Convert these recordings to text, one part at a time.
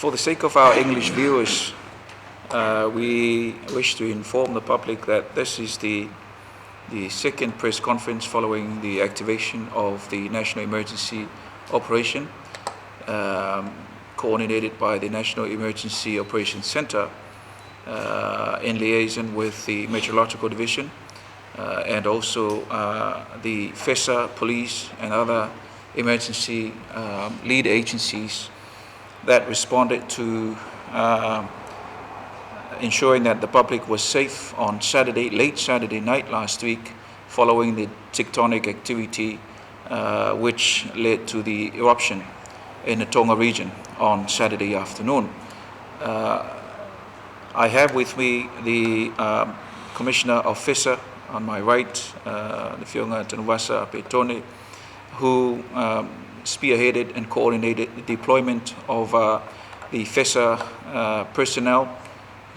For the sake of our English viewers, we wish to inform the public that this is the second press conference following the activation of the National Emergency Operation, coordinated by the National Emergency Operations Center in liaison with the Meteorological Division and also the FESA, police and other emergency lead agencies that responded to ensuring that the public was safe on late Saturday night last week, following the tectonic activity which led to the eruption in the Tonga region on Saturday afternoon. I have with me the Commissioner of FESA on my right, the Whionga Tanuvasa Petone, who spearheaded and coordinated the deployment of the FESA personnel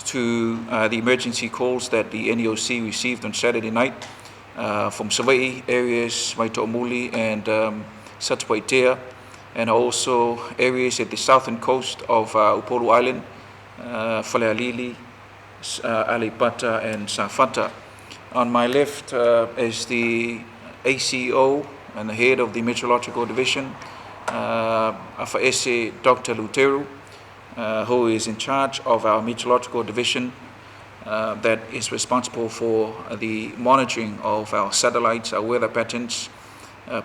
to the emergency calls that the N.E.O.C received on Saturday night from Savaii areas, Waito'omuli and Satawaitea, and also areas at the southern coast of Upolu Island, Falealili, Alipata and Safata. On my left is the ACO and the head of the Meteorological Division, Afaese Dr. Luteru, who is in charge of our Meteorological Division that is responsible for the monitoring of our satellites, our weather patterns,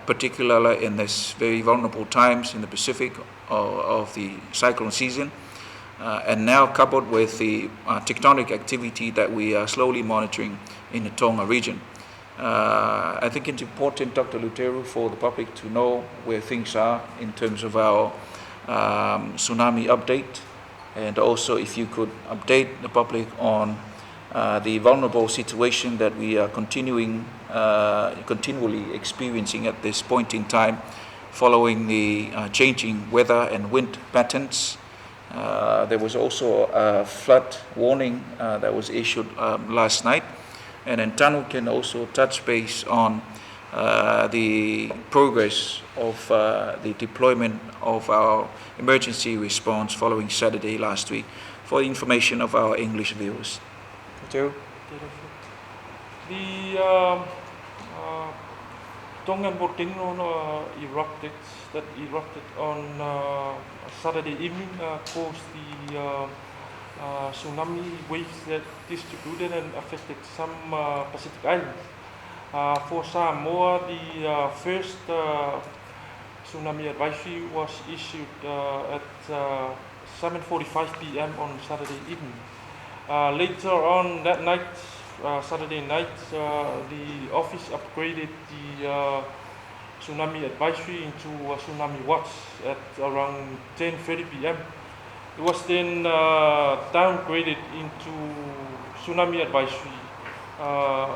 particularly in this very vulnerable times in the Pacific of the cyclone season, and now coupled with the tectonic activity that we are slowly monitoring in the Tonga region. I think it's important, Dr. Luteru, for the public to know where things are in terms of our tsunami update, and also if you could update the public on the vulnerable situation that we are continually experiencing at this point in time following the changing weather and wind patterns. There was also a flood warning that was issued last night, and then Tanu can also touch base on the progress of the deployment of our emergency response following Saturday last week, for the information of our English viewers. Joe? The Tongan volcano erupted on Saturday evening, caused the tsunami waves that distributed and affected some Pacific islands. For Samoa, the first tsunami advisory was issued at 7:45 p.m. on Saturday evening. Later on that night, Saturday night, the office upgraded the tsunami advisory into a tsunami watch at around 10:30 p.m. It was then downgraded into tsunami advisory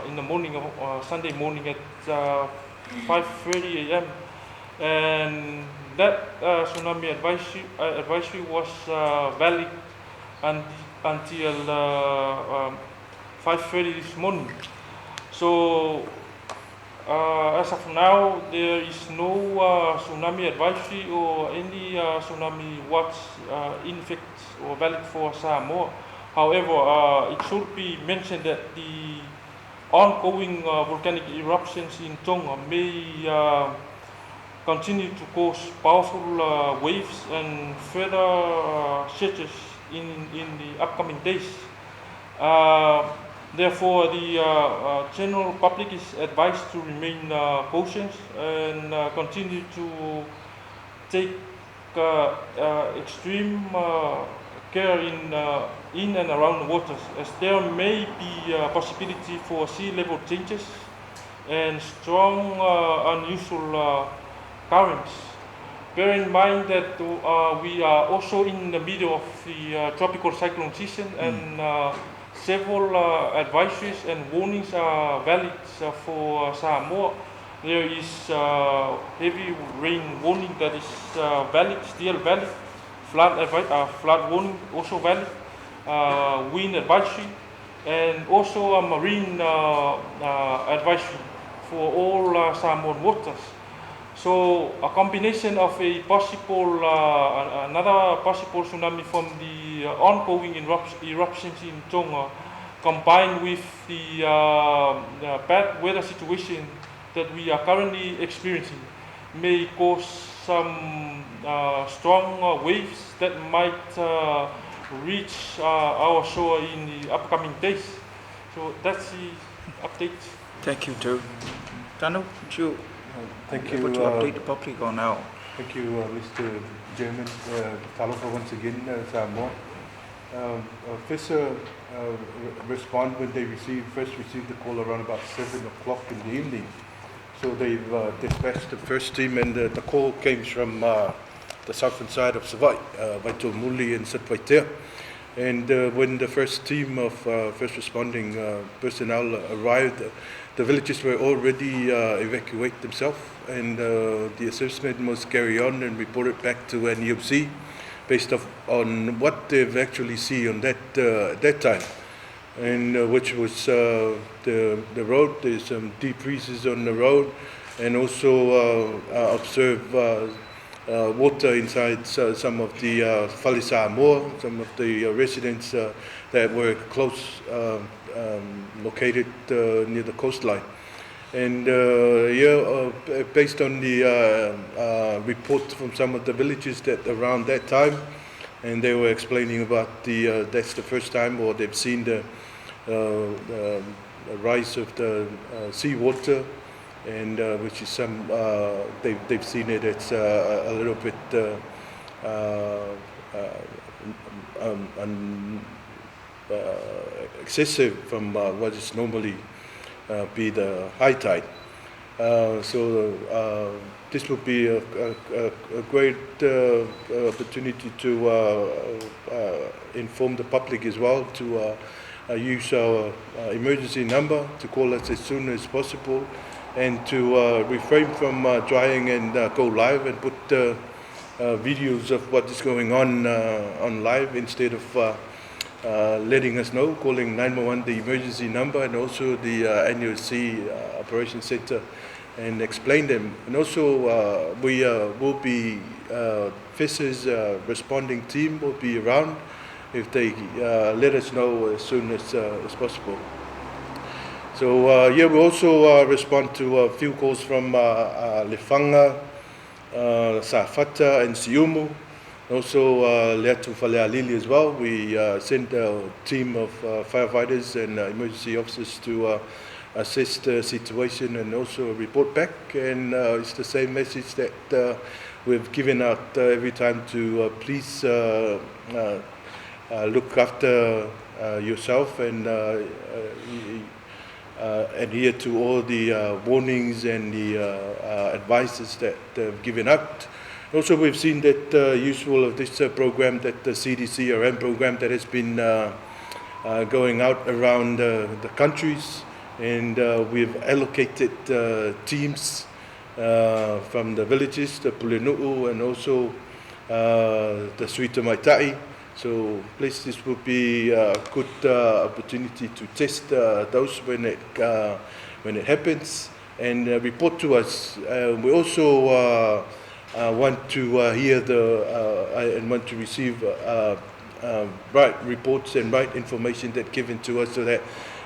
in the morning of Sunday morning at 5:30 a.m. and that tsunami advisory was valid until 5:30 this morning. So as of now, there is no tsunami advisory or any tsunami watch in effect or valid for Samoa. However, it should be mentioned that the ongoing volcanic eruptions in Tonga may continue to cause powerful waves and further surges in the upcoming days. Therefore, the general public is advised to remain cautious and continue to take extreme care in and around the waters, as there may be a possibility for sea level changes and strong unusual currents. Bear in mind that we are also in the middle of the tropical cyclone season, and several advisories and warnings are valid for Samoa. There is heavy rain warning that is still valid, flood warning also valid, wind advisory, and also a marine advisory for all Samoan waters. So a combination of a possible, another possible tsunami from the ongoing eruptions in Tonga, combined with the bad weather situation that we are currently experiencing, may cause some strong waves that might reach our shore in the upcoming days. So that's the update. Thank you, Drew. Tanu, would you Thank be able you. to update the public on now? Thank you, Mr. Chairman. Talofa once again, Samoa. Officer respond when they first received the call around about 7 o'clock in the evening. So they've dispatched the first team, and the call came from the southern side of Savai, Muli and Satwaitea. And when the first team of first responding personnel arrived, the villagers were already evacuated themselves, and the assessment was carried on and reported back to N.E.O.C. based on what they've actually seen on that time, and which was the road. There's some deep freezes on the road, and also observe water inside some of the Whale Samoa, some of the residents that were close, located near the coastline. And based on the report from some of the villages that around that time, and they were explaining about that's the first time, or they've seen the rise of the seawater, and which is some they've seen it. It's a little bit excessive from what is normally be the high tide. So this would be a great opportunity to inform the public as well, to use our emergency number to call us as soon as possible, and to refrain from trying and go live and put videos of what is going on live, instead of letting us know, calling 911, the emergency number, and also the N.E.O.C. Operations Center, and explain them. And also we will be, FIS's responding team will be around if they let us know as soon as possible. So we also respond to a few calls from Lefanga, Safata and Siumu. Also Leatu Falealili as well. We sent a team of firefighters and emergency officers to assess the situation and also report back. And it's the same message that we've given out every time, to please look after yourself and adhere to all the warnings and the advices that they've given out. Also, we've seen that useful of this program, that the CDCRM program that has been going out around the countries, and we've allocated teams from the villages, the Mulinu'u, and also the Suita Maitai. So please, this would be a good opportunity to test those when it happens, and report to us. We also want to hear and want to receive right reports and right information that given to us, so that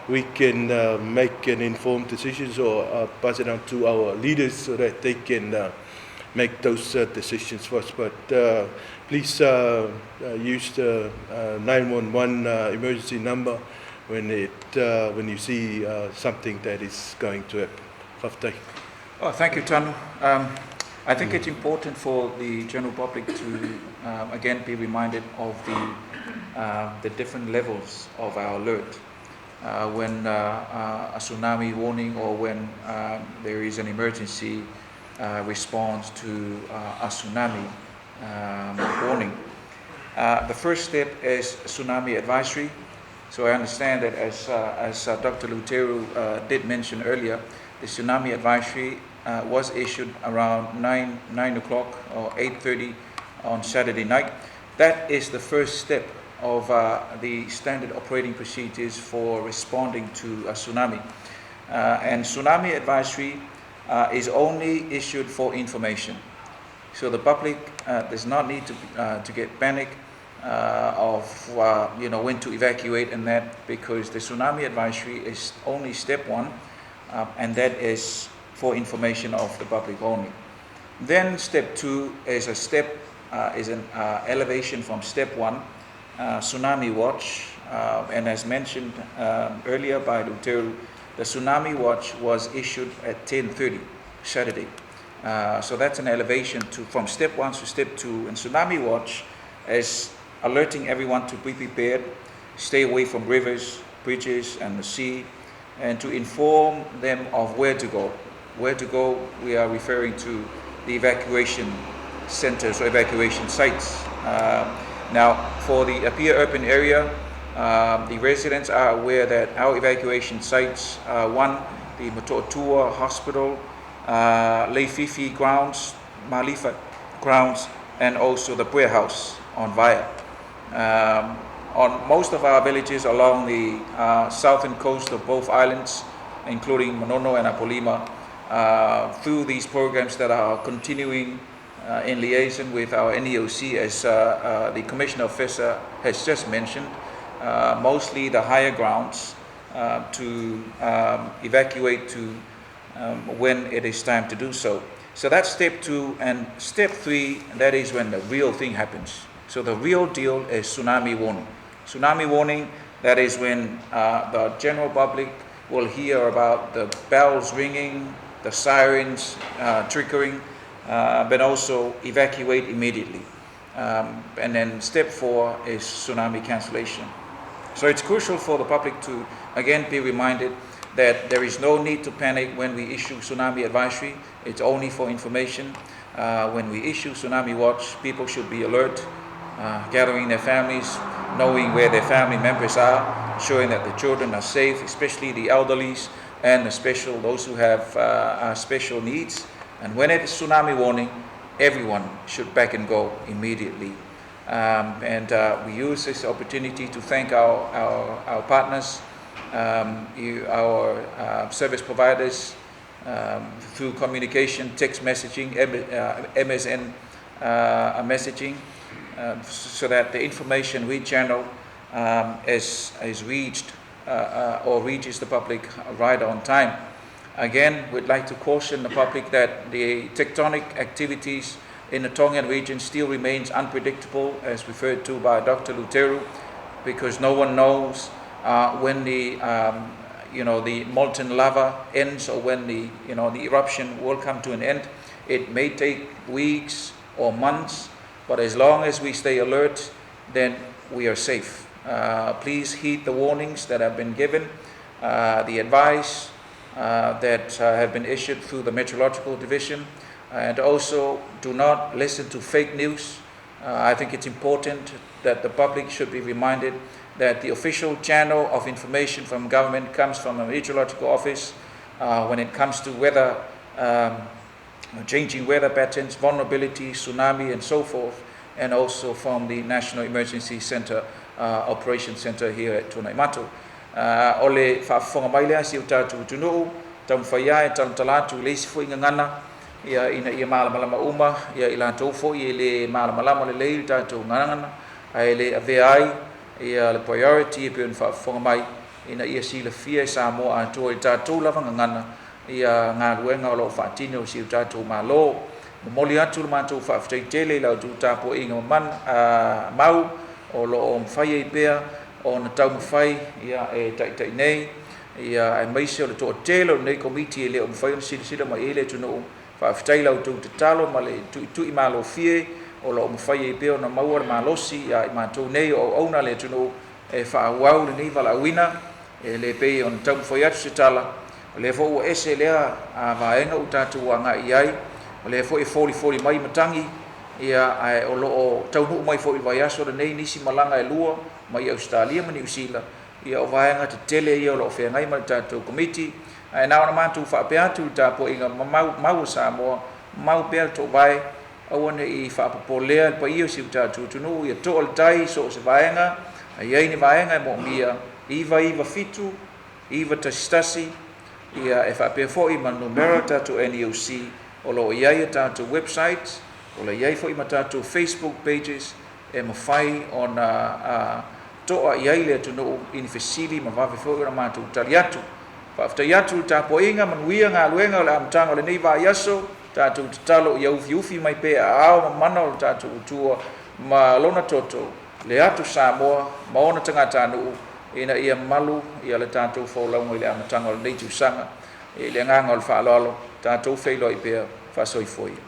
we can make an informed decisions, or pass it on to our leaders so that they can make those decisions for us. But please use the 911 emergency number when you see something that is going to happen. Whaftai. Oh, thank you, Tanu. I think it's important for the general public to again be reminded of the different levels of our alert. When a tsunami warning, or when there is an emergency response to a tsunami warning. The first step is tsunami advisory. So I understand that as Dr. Lutero did mention earlier, the tsunami advisory was issued around 9 o'clock or 8:30 on Saturday night. That is the first step of the standard operating procedures for responding to a tsunami. And tsunami advisory is only issued for information. So the public does not need to get panic of when to evacuate and that, because the tsunami advisory is only step 1, and that is for information of the public only. Then step 2 is an elevation from step 1, tsunami watch, and as mentioned earlier by Luteru, the tsunami watch was issued at 10:30 Saturday. So that's an elevation from step 1 to step 2. And tsunami watch is alerting everyone to be prepared, stay away from rivers, bridges, and the sea, and to inform them of where to go. Where to go, we are referring to the evacuation centers or evacuation sites. Now, for the Apia urban area, the residents are aware that our evacuation sites are 1, the Meteorological Hospital, Leififi grounds, Malifa grounds, and also the prayer house on Vaya. On most of our villages along the southern coast of both islands, including Manono and Apolima, through these programs that are continuing in liaison with our N.E.O.C, as the Commissioner Officer has just mentioned, mostly the higher grounds, to evacuate to when it is time to do so. So that's step 2, and step 3, that is when the real thing happens. So the real deal is tsunami warning. Tsunami warning, that is when the general public will hear about the bells ringing, the sirens triggering, but also evacuate immediately. And then step 4 is tsunami cancellation. So it's crucial for the public to again be reminded that there is no need to panic when we issue tsunami advisory. It's only for information. When we issue tsunami watch, people should be alert, gathering their families, knowing where their family members are, ensuring that the children are safe, especially the elderlies and those who have special needs. And when it is tsunami warning, everyone should back and go immediately. We use this opportunity to thank our partners, our service providers, through communication, text messaging, MSN messaging, so that the information we channel is reached or reaches the public right on time. Again, we'd like to caution the public that the tectonic activities in the Tongan region still remains unpredictable, as referred to by Dr. Luteru, because no one knows when the molten lava ends, or when the eruption will come to an end. It may take weeks or months, but as long as we stay alert, then we are safe. Please heed the warnings that have been given, the advice that have been issued through the Meteorological Division, and also do not listen to fake news. I think it's important that the public should be reminded that the official channel of information from government comes from the Meteorological Office when it comes to weather, changing weather patterns, vulnerability, tsunami, and so forth, and also from the National Emergency Center, Operations Center here at Tunaimatu. Ole whaafonga mai lea si o tātou tunuu, tau mwhaia e talutalatu leisi fo inga ngana, ia malamalama uma, ia ila tau fo i le malamalama le lei tātou ngana, ai le avea ai, ia le priority e peon whaafonga mai, ina ia sila fia e Samoa atua i tātou lava ngana, ia ngā ruenga o lo whaatine o si o tātou malo, moli atu le mātou whaafitai tele lau tu tāpo inga mau, o lo o mwhai e pea, o na tau mwhai, ia e tai nei, ia e maise o le toa tele o nei komiti e le o mwhai o sila ma e le tunu, whaafitai lau tu te talo ma le tu i malo fie, o lo o mwhai e pea o na maua le malosi, ia i mātou nei o auna le tunu, e whaawau le nei wala wina, e le pei o na tau mwhai atu se tala, le fo ua ese lea a vaenga u tātou a ngā iai, le fo e foli mai matangi, ia ai o lo o taunu mai fo i vai aso le nei nisi malanga e lua mai Australia ma New Zealand, ia o vaenga te tele ia o lo whea ngai ma tātou komiti, ai nao na mātou whaapea atu tāpo inga mau Samoa, mau pēr tō vai, awane i whaapapolea pa iyo si tātou tunu, ia tō al tai so se vaenga, ai ni vaenga e mo mia, iwa fitu, iwa tasitasi, ia e whapea fo'i ma numera tātou N.E.O.C o lo iai e tātou website, o lo iai fo'i ma tātou Facebook pages, e mawhai o na toa iai le tunu ini fesili ma wawe fo'i o na mātou tali atu. Whaftai atu tāpo inga manuia ngā luenga o le amtanga o le nei vā yaso, tātou tatalo i aufi ufi mai pēa ao ma mana o tātou utua ma lona toto, le atu Samoa, ma ona tangata nuu, ina ia malu, ia le tātou whaulaunga i le amtanga o le nei tūsanga, i le nganga o le whaalolo, tātou whailo i pēa whasoi foi.